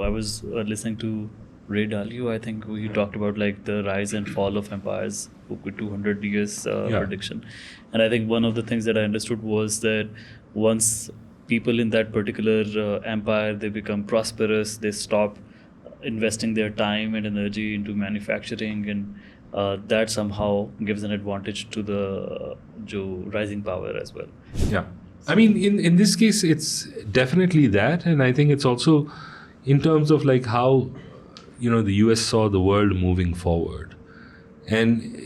I was listening to Ray Dalio. I think he talked about like the rise and fall of empires, with 200 years prediction. And I think one of the things that I understood was that once people in that particular empire, they become prosperous, they stop investing their time and energy into manufacturing, and that somehow gives an advantage to the rising power as well. Yeah. I mean, in this case, it's definitely that. And I think it's also in terms of like how, the US saw the world moving forward. And,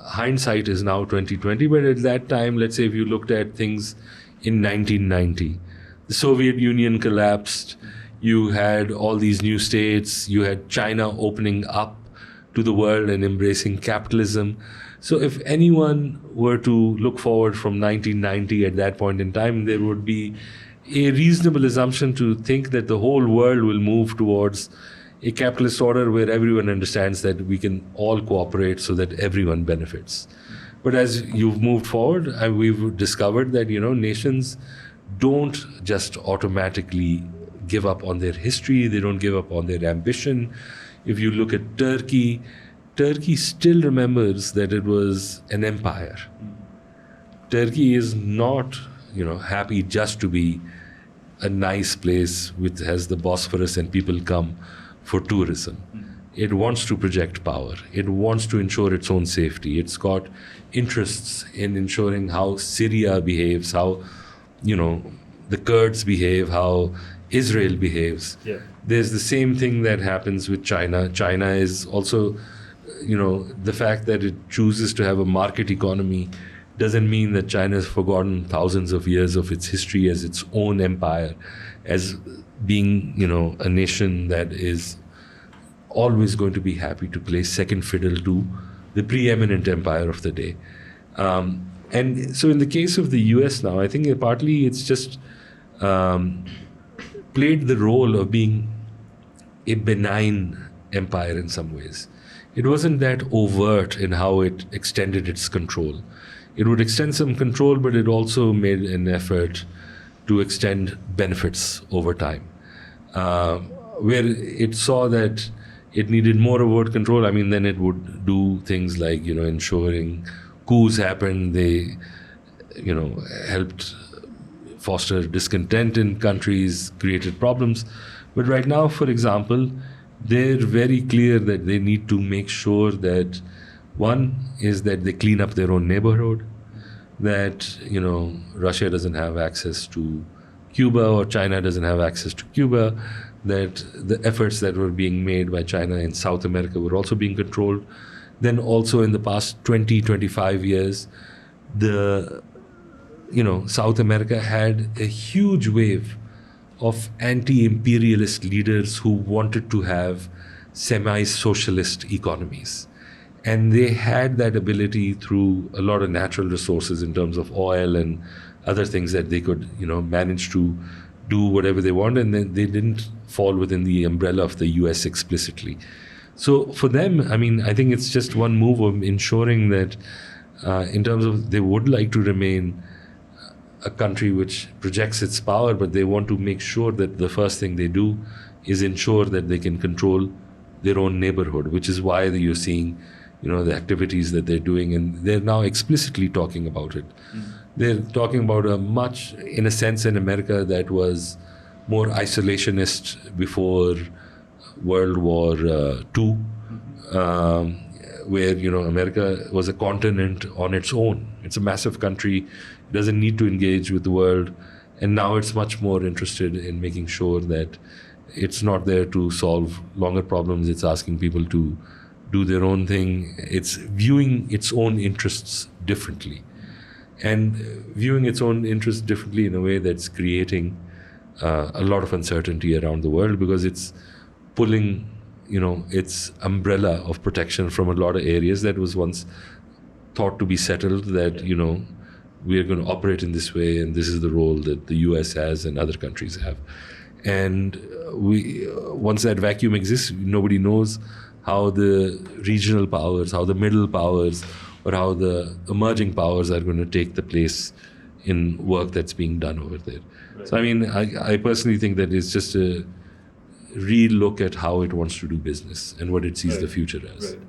hindsight is now 2020. But at that time, let's say if you looked at things in 1990, the Soviet Union collapsed. You had all these new states. You had China opening up to the world and embracing capitalism. So if anyone were to look forward from 1990 at that point in time, there would be a reasonable assumption to think that the whole world will move towards a capitalist order where everyone understands that we can all cooperate so that everyone benefits. But as you've moved forward, we've discovered that, nations don't just automatically give up on their history. They don't give up on their ambition. If you look at Turkey still remembers that it was an empire. Turkey is not, happy just to be a nice place which has the Bosphorus and people come for tourism. It wants to project power. It wants to ensure its own safety. It's got interests in ensuring how Syria behaves, how, the Kurds behave, how Israel behaves. Yeah. There's the same thing that happens with China. China is also, the fact that it chooses to have a market economy doesn't mean that China has forgotten thousands of years of its history as its own empire, as being, a nation that is always going to be happy to play second fiddle to the preeminent empire of the day. And so in the case of the US now, I think partly it's just played the role of being a benign empire in some ways. It wasn't that overt in how it extended its control. It would extend some control, but it also made an effort to extend benefits over time. Where it saw that it needed more overt control, then it would do things like, ensuring coups happened. They, helped foster discontent in countries, created problems. But right now, for example, they're very clear that they need to make sure that one is that they clean up their own neighborhood, that, Russia doesn't have access to Cuba or China doesn't have access to Cuba, that the efforts that were being made by China in South America were also being controlled. Then also in the past 20, 25 years, South America had a huge wave of anti-imperialist leaders who wanted to have semi-socialist economies. And they had that ability through a lot of natural resources in terms of oil and other things that they could, manage to do whatever they want, and then they didn't fall within the umbrella of the US explicitly. So for them, I think it's just one move of ensuring that in terms of they would like to remain a country which projects its power, but they want to make sure that the first thing they do is ensure that they can control their own neighborhood, which is why you're seeing, the activities that they're doing, and they're now explicitly talking about it. They're talking about in a sense, in America that was more isolationist before World War II, where, America was a continent on its own. It's a massive country. It doesn't need to engage with the world. And now it's much more interested in making sure that it's not there to solve longer problems. It's asking people to do their own thing. It's viewing its own interests differently. And viewing its own interests differently in a way that's creating a lot of uncertainty around the world, because it's pulling, its umbrella of protection from a lot of areas that was once thought to be settled, that, we are going to operate in this way, and this is the role that the US has and other countries have. And once that vacuum exists, nobody knows how the regional powers, how the middle powers, or how the emerging powers are going to take the place in work that's being done over there. Right. So I personally think that it's just re-look at how it wants to do business and what it sees the future as. Right.